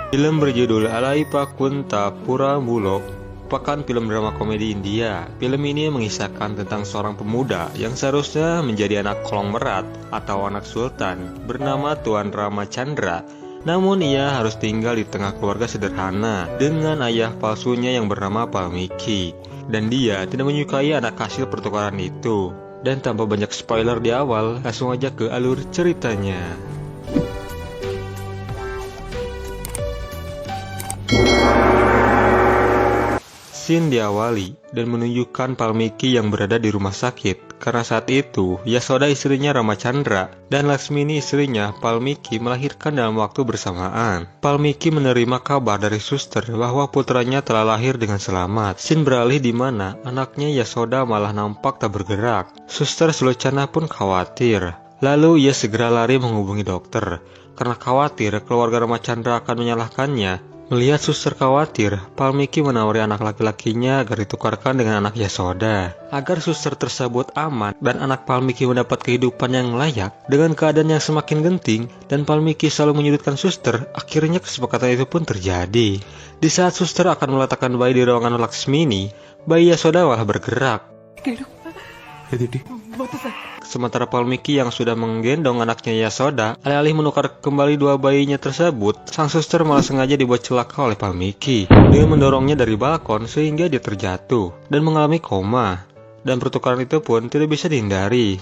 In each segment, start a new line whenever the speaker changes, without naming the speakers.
Film berjudul Alaipa Kunta Pura Mulok merupakan film drama komedi India. Film ini mengisahkan tentang seorang pemuda yang seharusnya menjadi anak konglomerat atau anak sultan bernama Tuan Ramachandra. Namun ia harus tinggal di tengah keluarga sederhana dengan ayah palsunya yang bernama Valmiki. Dan dia tidak menyukai anak hasil pertukaran itu. Dan tanpa banyak spoiler di awal, langsung aja ke alur ceritanya. Scene diawali dan menunjukkan Valmiki yang berada di rumah sakit karena saat itu Yasoda istrinya Ramachandra dan Laksmini istrinya Valmiki melahirkan dalam waktu bersamaan. Valmiki menerima kabar dari suster bahwa putranya telah lahir dengan selamat. Scene beralih di mana anaknya Yasoda malah nampak tak bergerak. Suster Sulochana pun khawatir. Lalu ia segera lari menghubungi dokter karena khawatir keluarga Ramachandra akan menyalahkannya. Melihat suster khawatir, Valmiki menawari anak laki-lakinya agar ditukarkan dengan anak Yasoda. Agar suster tersebut aman dan anak Valmiki mendapat kehidupan yang layak dengan keadaan yang semakin genting dan Valmiki selalu menyudutkan suster, akhirnya kesepakatan itu pun terjadi. Di saat suster akan meletakkan bayi di ruangan Laksmini, bayi Yasoda malah bergerak. Sementara Valmiki yang sudah menggendong anaknya Yasoda, alih-alih menukar kembali dua bayinya tersebut, sang suster malah sengaja dibuat celaka oleh Valmiki dengan mendorongnya dari balkon sehingga dia terjatuh dan mengalami koma. Dan pertukaran itu pun tidak bisa dihindari.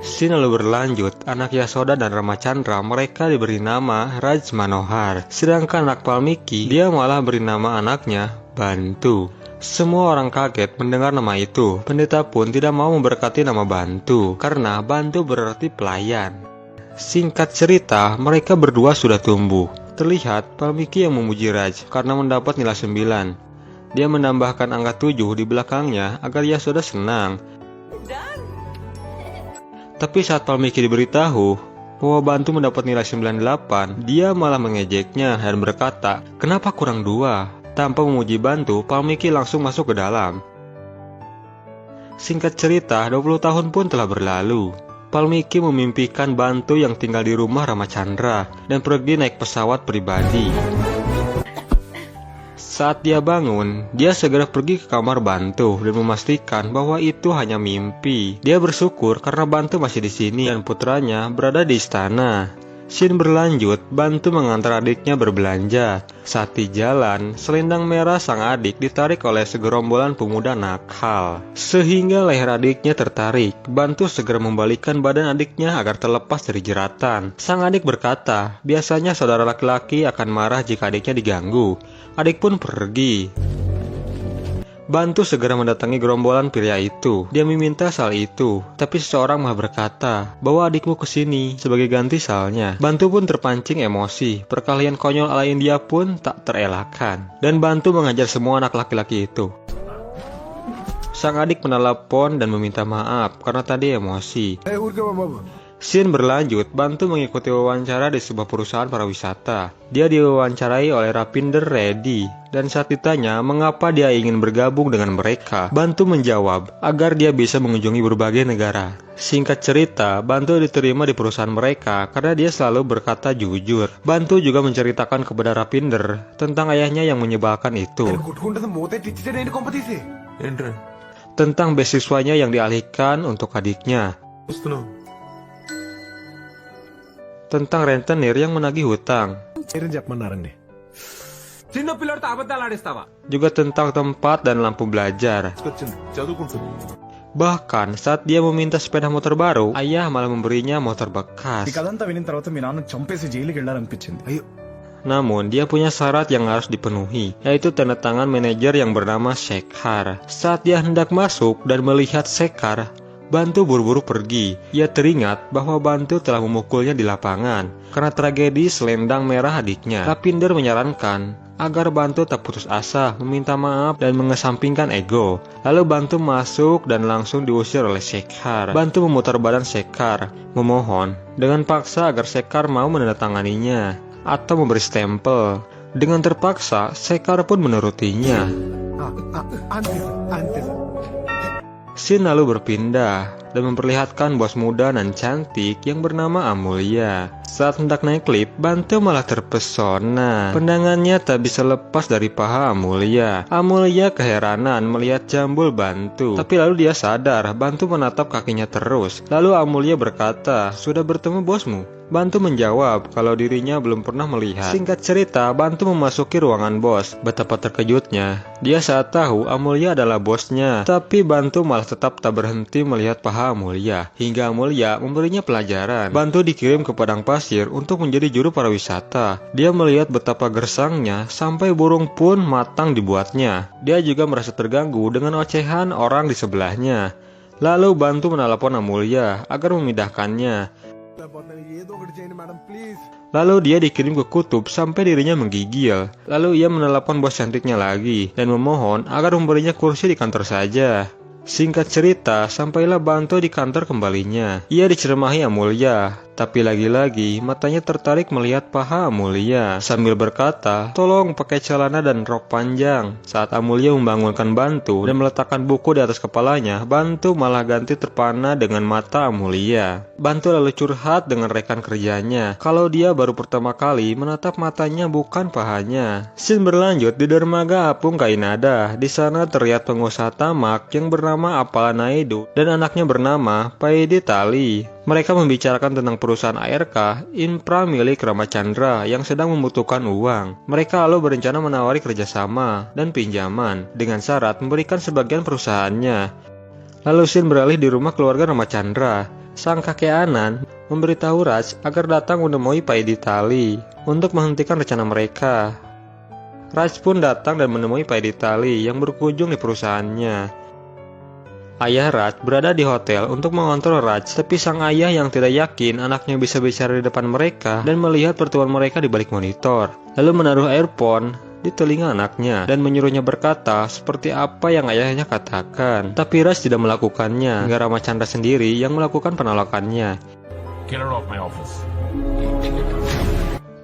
Scene lalu berlanjut, anak Yasoda dan Ramachandra mereka diberi nama Raj Manohar, sedangkan anak Valmiki dia malah beri nama anaknya Bantu. Semua orang kaget mendengar nama itu. Pendeta pun tidak mau memberkati nama Bantu karena Bantu berarti pelayan. Singkat cerita, mereka berdua sudah tumbuh. Terlihat Valmiki yang memuji Raj karena mendapat nilai 9. Dia menambahkan angka 7 di belakangnya agar Yasoda senang. Tapi saat Valmiki diberitahu bahwa Bantu mendapat nilai 98, dia malah mengejeknya dan berkata, "Kenapa kurang 2?" Tanpa memuji Bantu, Valmiki langsung masuk ke dalam. Singkat cerita, 20 tahun pun telah berlalu. Valmiki memimpikan Bantu yang tinggal di rumah Ramachandra dan pergi naik pesawat pribadi. Saat dia bangun, dia segera pergi ke kamar Bantu dan memastikan bahwa itu hanya mimpi. Dia bersyukur karena Bantu masih di sini dan putranya berada di istana. Scene berlanjut, Bantu mengantar adiknya berbelanja. Saat di jalan, selendang merah sang adik ditarik oleh segerombolan pemuda nakal. Sehingga leher adiknya tertarik. Bantu segera membalikkan badan adiknya agar terlepas dari jeratan. Sang adik berkata, biasanya saudara laki-laki akan marah jika adiknya diganggu. Adik pun pergi. Bantu segera mendatangi gerombolan pria itu. Dia meminta sal itu, tapi seseorang malah berkata, "Bawa adikmu ke sini sebagai ganti salnya." Bantu pun terpancing emosi. Perkelahian konyol ala India pun tak terelakkan, dan Bantu mengajar semua anak laki-laki itu. Sang adik menelepon dan meminta maaf karena tadi emosi. Scene berlanjut, Bantu mengikuti wawancara di sebuah perusahaan pariwisata. Dia diwawancarai oleh Rapinder Reddy, dan saat ditanya mengapa dia ingin bergabung dengan mereka, Bantu menjawab agar dia bisa mengunjungi berbagai negara. Singkat cerita, Bantu diterima di perusahaan mereka karena dia selalu berkata jujur. Bantu juga menceritakan kepada Rapinder tentang ayahnya yang menyebalkan itu, tentang beasiswanya yang dialihkan untuk adiknya, tentang rentenir yang menagih hutang, juga tentang tempat dan lampu belajar. Bahkan saat dia meminta sepeda motor baru, ayah malah memberinya motor bekas. Namun dia punya syarat yang harus dipenuhi, yaitu tanda tangan manajer yang bernama Shekhar. Saat dia hendak masuk dan melihat Shekhar, Bantu buru-buru pergi. Ia teringat bahwa Bantu telah memukulnya di lapangan karena tragedi selendang merah adiknya. Rapinder menyarankan agar Bantu tak putus asa, meminta maaf dan mengesampingkan ego. Lalu Bantu masuk dan langsung diusir oleh Shekhar. Bantu memutar badan Shekhar, memohon dengan paksa agar Shekhar mau menandatanganinya atau memberi stempel. Dengan terpaksa, Shekhar pun menurutinya. Scene lalu berpindah dan memperlihatkan bos muda dan cantik yang bernama Amelia. Saat hendak naik lift, Bantu malah terpesona. Pandangannya tak bisa lepas dari paha Amelia. Amelia keheranan melihat jambul Bantu, tapi lalu dia sadar Bantu menatap kakinya terus. Lalu Amelia berkata, "Sudah bertemu bosmu?" Bantu menjawab kalau dirinya belum pernah melihat. Singkat cerita, Bantu memasuki ruangan bos. Betapa terkejutnya dia saat tahu Amelia adalah bosnya. Tapi Bantu malah tetap tak berhenti melihat paha Amelia, hingga Amelia memberinya pelajaran. Bantu dikirim ke padang pasir untuk menjadi juru pariwisata. Dia melihat betapa gersangnya sampai burung pun matang dibuatnya. Dia juga merasa terganggu dengan ocehan orang di sebelahnya. Lalu Bantu menelepon Amelia agar memindahkannya. Lalu dia dikirim ke kutub sampai dirinya menggigil. Lalu ia menelepon bos cantiknya lagi dan memohon agar memberinya kursi di kantor saja. Singkat cerita, sampailah Bantu di kantor kembalinya. Ia diceramahi Amelia, tapi lagi-lagi matanya tertarik melihat paha Amelia sambil berkata, "Tolong pakai celana dan rok panjang." Saat Amelia membangunkan Bantu dan meletakkan buku di atas kepalanya, Bantu malah ganti terpana dengan mata Amelia. Bantu lalu curhat dengan rekan kerjanya kalau dia baru pertama kali menatap matanya bukan pahanya. Scene berlanjut di dermaga Apung Kainada. Di sana terlihat pengusaha tamak yang bernama Apala Naidu dan anaknya bernama Paidi Tali. Mereka membicarakan tentang perusahaan ARK Infra milik Ramachandra yang sedang membutuhkan uang. Mereka lalu berencana menawari kerjasama dan pinjaman dengan syarat memberikan sebagian perusahaannya. Lalu Scene beralih di rumah keluarga Ramachandra. Sang kakek Anan memberitahu Raj agar datang menemui Paidi Tali untuk menghentikan rencana mereka. Raj pun datang dan menemui Paidi Tali yang berkunjung di perusahaannya. Ayah Raj berada di hotel untuk mengontrol Raj, tapi sang ayah yang tidak yakin anaknya bisa bicara di depan mereka dan melihat pertemuan mereka di balik monitor, lalu menaruh earphone di telinga anaknya dan menyuruhnya berkata seperti apa yang ayahnya katakan. Tapi Raj tidak melakukannya, hingga Ramachandra sendiri yang melakukan penolakannya.
Get her off my office.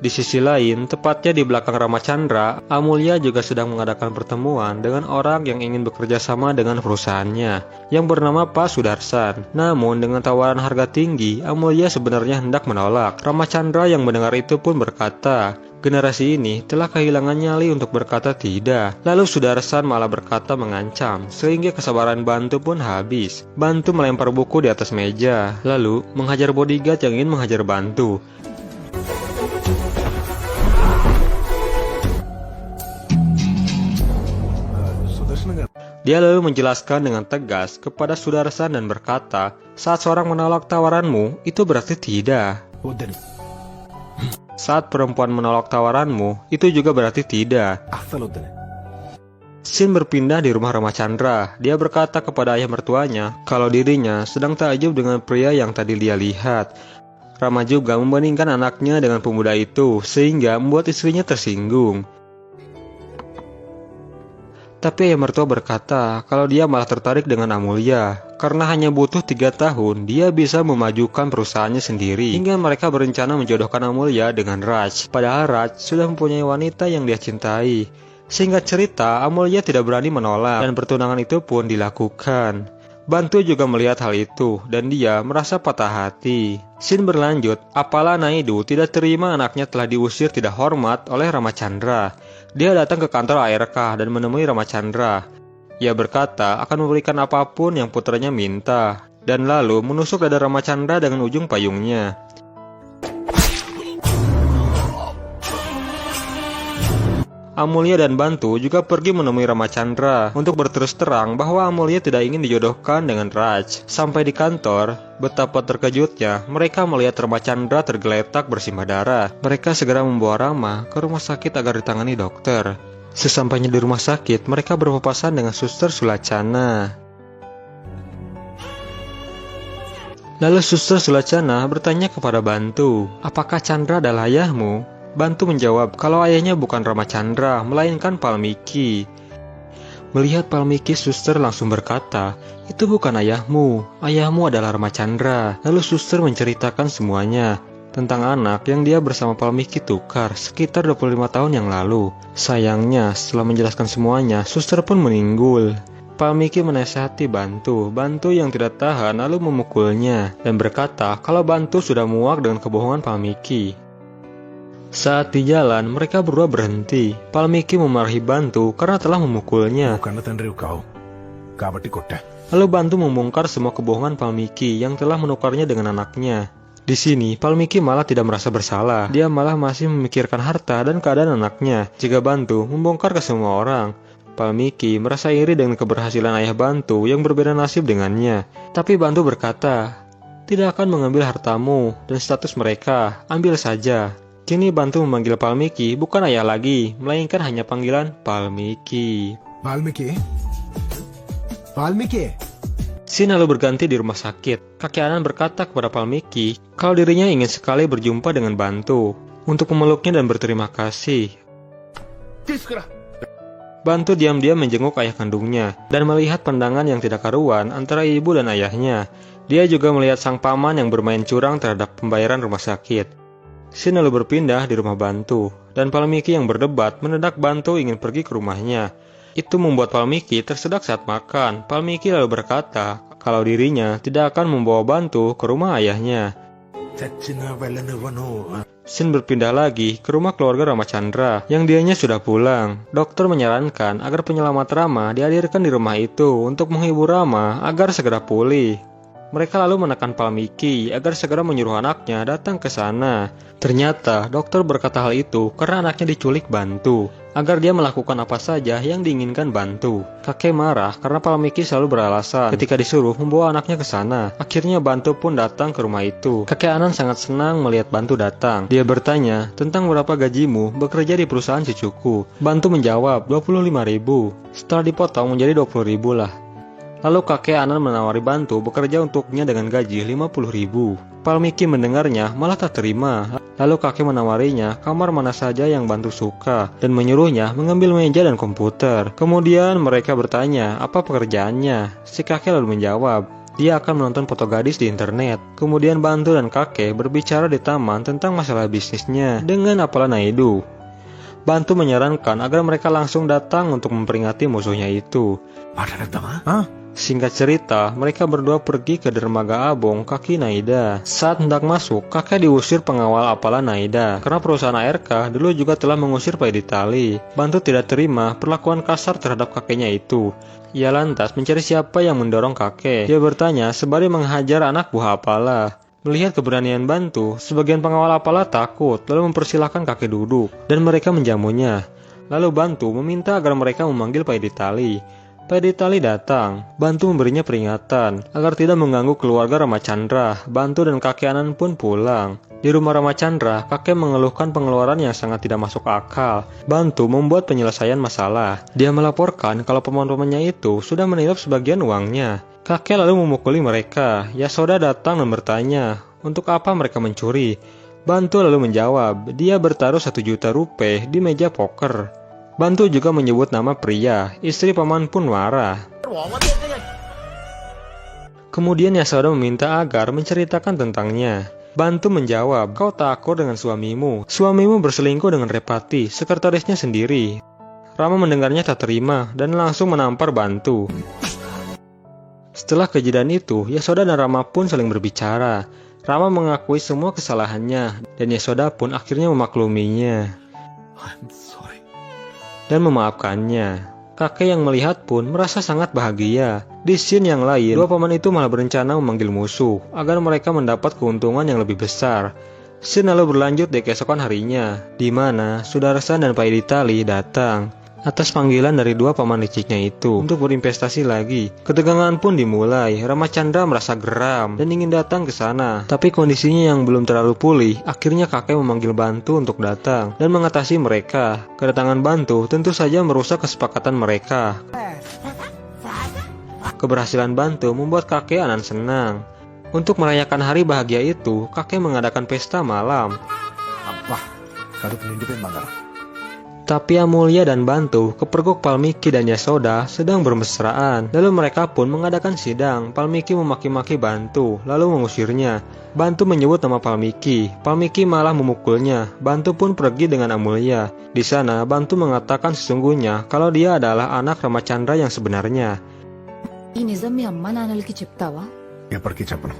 Di sisi lain, tepatnya di belakang Ramachandra, Amelia juga sedang mengadakan pertemuan dengan orang yang ingin bekerja sama dengan perusahaannya, yang bernama Pak Sudarsan. Namun, dengan tawaran harga tinggi, Amelia sebenarnya hendak menolak. Ramachandra yang mendengar itu pun berkata, generasi ini telah kehilangan nyali untuk berkata tidak. Lalu Sudarsan malah berkata mengancam, sehingga kesabaran Bantu pun habis. Bantu melempar buku di atas meja, lalu menghajar bodyguard yang ingin menghajar Bantu. Dia lalu menjelaskan dengan tegas kepada Sudarsan dan berkata, saat seorang menolak tawaranmu, itu berarti tidak. Saat perempuan menolak tawaranmu, itu juga berarti tidak. Scene berpindah di rumah Ramachandra. Dia berkata kepada ayah mertuanya kalau dirinya sedang takjub dengan pria yang tadi dia lihat. Rama juga membandingkan anaknya dengan pemuda itu, sehingga membuat istrinya tersinggung. Tapi ayah mertua berkata kalau dia malah tertarik dengan Amelia, karena hanya butuh 3 tahun dia bisa memajukan perusahaannya sendiri, hingga mereka berencana menjodohkan Amelia dengan Raj. Padahal Raj sudah mempunyai wanita yang dia cintai. Singkat cerita, Amelia tidak berani menolak dan pertunangan itu pun dilakukan. Bantu juga melihat hal itu dan dia merasa patah hati. Scene berlanjut, Apala Naidu tidak terima anaknya telah diusir tidak hormat oleh Ramachandra. Dia datang ke kantor ARK dan menemui Ramachandra. Ia berkata akan memberikan apapun yang putranya minta, dan lalu menusuk dada Ramachandra dengan ujung payungnya. Amelia dan Bantu juga pergi menemui Ramachandra untuk berterus terang bahwa Amelia tidak ingin dijodohkan dengan Raj. Sampai di kantor, betapa terkejutnya mereka melihat Ramachandra tergeletak bersimbah darah. Mereka segera membawa Rama ke rumah sakit agar ditangani dokter. Sesampainya di rumah sakit, mereka berpapasan dengan Suster Sulacana. Lalu Suster Sulacana bertanya kepada Bantu, apakah Chandra adalah ayahmu? Bantu menjawab kalau ayahnya bukan Ramachandra, melainkan Palmiki. Melihat Palmiki, Suster langsung berkata, itu bukan ayahmu, ayahmu adalah Ramachandra. Lalu Suster menceritakan semuanya tentang anak yang dia bersama Palmiki tukar sekitar 25 tahun yang lalu. Sayangnya, setelah menjelaskan semuanya, Suster pun meninggal. Palmiki menasihati Bantu yang tidak tahan lalu memukulnya dan berkata kalau Bantu sudah muak dengan kebohongan Palmiki. Saat di jalan, mereka berdua berhenti. Palmiki memarahi Bantu karena telah memukulnya.
కన్న తండ్రి kau కాబట్టి కొట్టా.
Lalu Bantu membongkar semua kebohongan Palmiki yang telah menukarnya dengan anaknya. Di sini, Palmiki malah tidak merasa bersalah. Dia malah masih memikirkan harta dan keadaan anaknya. Jika Bantu membongkar ke semua orang, Palmiki merasa iri dengan keberhasilan ayah Bantu yang berbeda nasib dengannya. Tapi Bantu berkata, tidak akan mengambil hartamu dan status mereka, ambil saja. Kini Bantu memanggil Palmiki bukan ayah lagi, melainkan hanya panggilan Palmiki.
Valmiki Valmiki
Scene lalu berganti di rumah sakit. Kakek Anan berkata kepada Palmiki kalau dirinya ingin sekali berjumpa dengan Bantu untuk memeluknya dan berterima kasih.
తీసుకురా.
Bantu diam-diam menjenguk ayah kandungnya dan melihat pandangan yang tidak karuan antara ibu dan ayahnya. Dia juga melihat sang paman yang bermain curang terhadap pembayaran rumah sakit. Scene lalu berpindah di rumah Bantu dan Palmiki yang berdebat mendadak Bantu ingin pergi ke rumahnya. Itu membuat Palmiki tersedak saat makan. Palmiki lalu berkata kalau dirinya tidak akan membawa Bantu ke rumah ayahnya.
చచ్చిన వెళ్ళనివ్వను.
Scene berpindah lagi ke rumah keluarga Ramachandra yang dianya sudah pulang. Dokter menyarankan agar penyelamat Rama dihadirkan di rumah itu untuk menghibur Rama agar segera pulih. Mereka lalu menekan Palmiki agar segera menyuruh anaknya datang ke sana. Ternyata dokter berkata hal itu karena anaknya diculik Bantu, agar dia melakukan apa saja yang diinginkan Bantu. Kakek marah karena Palmiki selalu beralasan ketika disuruh membawa anaknya ke sana. Akhirnya Bantu pun datang ke rumah itu. Kakek Anan sangat senang melihat Bantu datang. Dia bertanya tentang berapa gajimu bekerja di perusahaan cucuku. Bantu menjawab 25.000. Setelah dipotong menjadi 20.000 lah. Lalu kakek Anan menawari Bantu bekerja untuknya dengan gaji 50.000. Palmiki mendengarnya malah tak terima. Lalu kakek menawarinya kamar mana saja yang Bantu suka dan menyuruhnya mengambil meja dan komputer. Kemudian mereka bertanya apa pekerjaannya. Si kakek lalu menjawab, dia akan menonton foto gadis di internet. Kemudian Bantu dan kakek berbicara di taman tentang masalah bisnisnya dengan Apala Naidu. Bantu menyarankan agar mereka langsung datang untuk memperingati musuhnya itu.
మాట్లాడేద్దామా?
Singkat cerita, mereka berdua pergi ke dermaga Abong kaki Naida. Saat hendak masuk, kakek diusir pengawal Apala Naida karena perusahaan ARK dulu juga telah mengusir Pak Editali. Bantu tidak terima perlakuan kasar terhadap kakeknya itu. Ia lantas mencari siapa yang mendorong kakek. Dia bertanya sembari menghajar anak buah Apala. Melihat keberanian Bantu, sebagian pengawal Apala takut lalu mempersilahkan kakek duduk dan mereka menjamunya. Lalu Bantu meminta agar mereka memanggil Pak Editali. Pak Editali datang. Bantu memberinya peringatan agar tidak mengganggu keluarga Ramachandra. Bantu dan kakek Anan pun pulang. Di rumah Ramachandra, kakek mengeluhkan pengeluaran yang sangat tidak masuk akal. Bantu membuat penyelesaian masalah. Dia melaporkan kalau paman-pamannya itu sudah menilap sebagian uangnya. Kakek lalu memukuli mereka. Yasoda datang dan bertanya untuk apa mereka mencuri. Bantu lalu menjawab dia bertaruh 1 juta rupiah di meja poker. Bantu juga menyebut nama pria. Istri paman pun marah. Kemudian Yasoda meminta agar menceritakan tentangnya. Bantu menjawab, kau tak akur dengan suamimu. Suamimu berselingkuh dengan Repati, sekretarisnya sendiri. Rama mendengarnya tak terima dan langsung menampar Bantu. Setelah kejadian itu, Yasoda dan Rama pun saling berbicara. Rama mengakui semua kesalahannya dan Yasoda pun akhirnya memakluminya dan memaafkannya. Kakek yang melihat pun merasa sangat bahagia. Di scene yang lain, dua paman itu malah berencana memanggil musuh agar mereka mendapat keuntungan yang lebih besar. Scene lalu berlanjut di keesokan harinya, di mana Sudarsan dan Pak Editali datang atas panggilan dari dua paman liciknya itu untuk berinvestasi lagi. Ketegangan pun dimulai. Ramachandra merasa geram dan ingin datang ke sana, tapi kondisinya yang belum terlalu pulih. Akhirnya kakek memanggil Bantu untuk datang dan mengatasi mereka. Kedatangan Bantu tentu saja merusak kesepakatan mereka. Keberhasilan Bantu membuat kakek Anan senang. Untuk merayakan hari bahagia itu, kakek mengadakan pesta malam.
అబ్బా కడుపు నిండిపోయింది బంగారం.
Tapi Amulya dan Bantu, kepergok Palmiki dan Yasoda sedang bermesraan. Lalu mereka pun mengadakan sidang. Palmiki memaki-maki Bantu, lalu mengusirnya. Bantu menyebut nama Palmiki. Palmiki malah memukulnya. Bantu pun pergi dengan Amulya. Di sana, Bantu mengatakan sesungguhnya kalau dia adalah anak Ramachandra yang sebenarnya.
ఈ నిజం మీ అమ్మ నాన్నలకి చెప్తావా?
ఎప్పటికీ చెప్పను.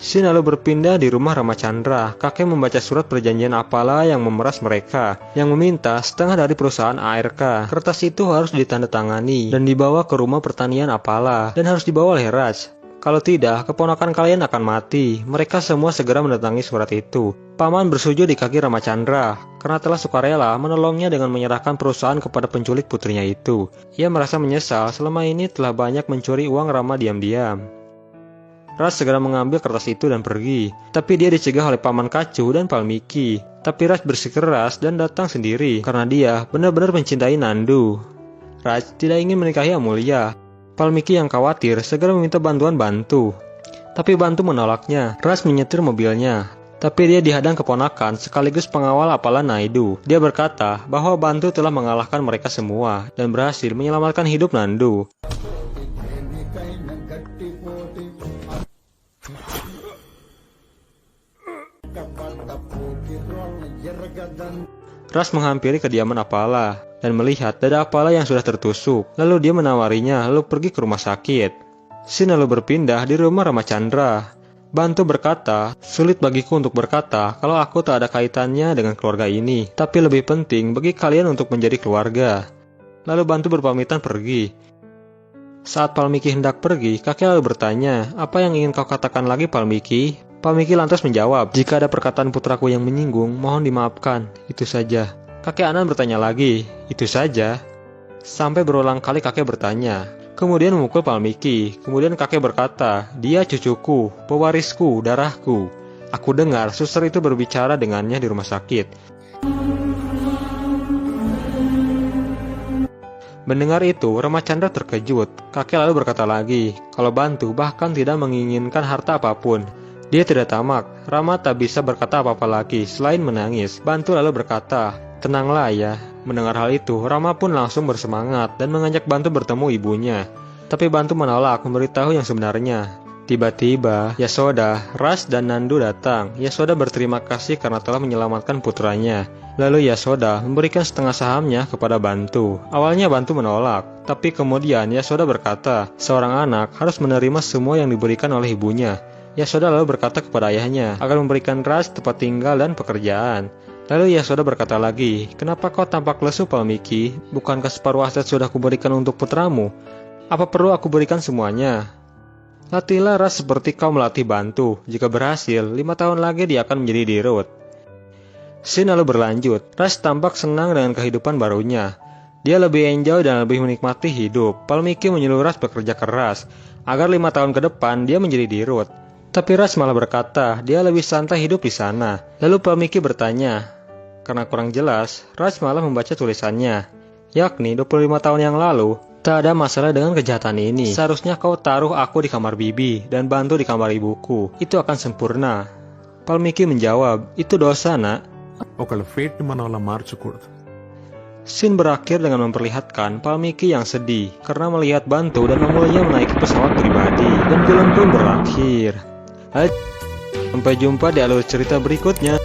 Shin lalu berpindah di rumah Ramachandra. Kakek membaca surat perjanjian apalah yang memeras mereka, yang meminta setengah dari perusahaan ARK. Kertas itu harus ditandatangani dan dibawa ke rumah pertanian apalah, dan harus dibawa oleh Raj. Kalau tidak, keponakan kalian akan mati. Mereka semua segera mendatangi surat itu. Paman bersujud di kaki Ramachandra, karena telah sukarela menolongnya dengan menyerahkan perusahaan kepada penculik putrinya itu. Ia merasa menyesal selama ini telah banyak mencuri uang Rama diam-diam. Raj segera mengambil kertas itu dan pergi, tapi dia dicegah oleh Paman Kacu dan Valmiki. Tapi Raj bersikeras dan datang sendiri, karena dia benar-benar mencintai Nandu. Raj tidak ingin menikahi Amulya. Valmiki yang khawatir segera meminta bantuan Bantu. Tapi Bantu menolaknya. Raj menyetir mobilnya, tapi dia dihadang keponakan sekaligus pengawal Apala Naidu. Dia berkata bahwa Bantu telah mengalahkan mereka semua dan berhasil menyelamatkan hidup Nandu. Ras menghampiri kediaman Apala dan melihat dada Apala yang sudah tertusuk. Lalu dia menawarinya lalu pergi ke rumah sakit. Shin lalu berpindah di rumah Ramachandra. Bantu berkata, sulit bagiku untuk berkata kalau aku tak ada kaitannya dengan keluarga ini, tapi lebih penting bagi kalian untuk menjadi keluarga. Lalu Bantu berpamitan pergi. Saat Valmiki hendak pergi, kakek lalu bertanya, apa yang ingin kau katakan lagi Valmiki? Valmiki lantas menjawab, jika ada perkataan putraku yang menyinggung, mohon dimaafkan, itu saja. Kakek Anan bertanya lagi, itu saja? Sampai berulang kali kakek bertanya, kemudian memukul Valmiki. Kemudian kakek berkata, dia cucuku, pewarisku, darahku. Aku dengar suster itu berbicara dengannya di rumah sakit. Mendengar itu, Ramachandra terkejut. Kakek lalu berkata lagi, kalau Bantu bahkan tidak menginginkan harta apapun. Dia tidak tamak. Rama tak bisa berkata apa-apa lagi selain menangis. Bantu lalu berkata, tenanglah ya. Mendengar hal itu, Rama pun langsung bersemangat dan mengajak Bantu bertemu ibunya. Tapi Bantu menolak memberitahu yang sebenarnya. Tiba-tiba, Yasoda, Ras, dan Nandu datang. Yasoda berterima kasih karena telah menyelamatkan putranya. Lalu Yasoda memberikan setengah sahamnya kepada Bantu. Awalnya Bantu menolak, tapi kemudian Yasoda berkata, seorang anak harus menerima semua yang diberikan oleh ibunya. Yasoda lalu berkata kepada ayahnya agar memberikan Ras tempat tinggal dan pekerjaan. Lalu Yasoda berkata lagi, kenapa kau tampak lesu Valmiki? Bukankah separuh aset sudah kuberikan untuk putramu? Apa perlu aku berikan semuanya? Latihlah Ras seperti kau melatih Bantu. Jika berhasil, 5 tahun lagi dia akan menjadi dirut. Shin lalu berlanjut, Ras tampak senang dengan kehidupan barunya. Dia lebih enjoy dan lebih menikmati hidup. Valmiki menyuruh Ras bekerja keras, agar 5 tahun ke depan dia menjadi dirut. Tapi Ras malah berkata, dia lebih santai hidup di sana. Lalu Valmiki bertanya, karena kurang jelas, Ras malah membaca tulisannya, yakni 25 tahun yang lalu. Tak ada masalah dengan kejahatan ini. Seharusnya kau taruh aku di kamar bibi dan Bantu di kamar ibuku. Itu akan sempurna. Valmiki menjawab, itu dosa nak.
ఒకళ్ళ ఫేట్ ని మనం అలా మార్చకూడదు.
Scene berakhir dengan memperlihatkan Valmiki yang sedih karena melihat Bantu dan Amulya menaiki pesawat pribadi, dan film pun berakhir. Sampai jumpa di alur cerita berikutnya.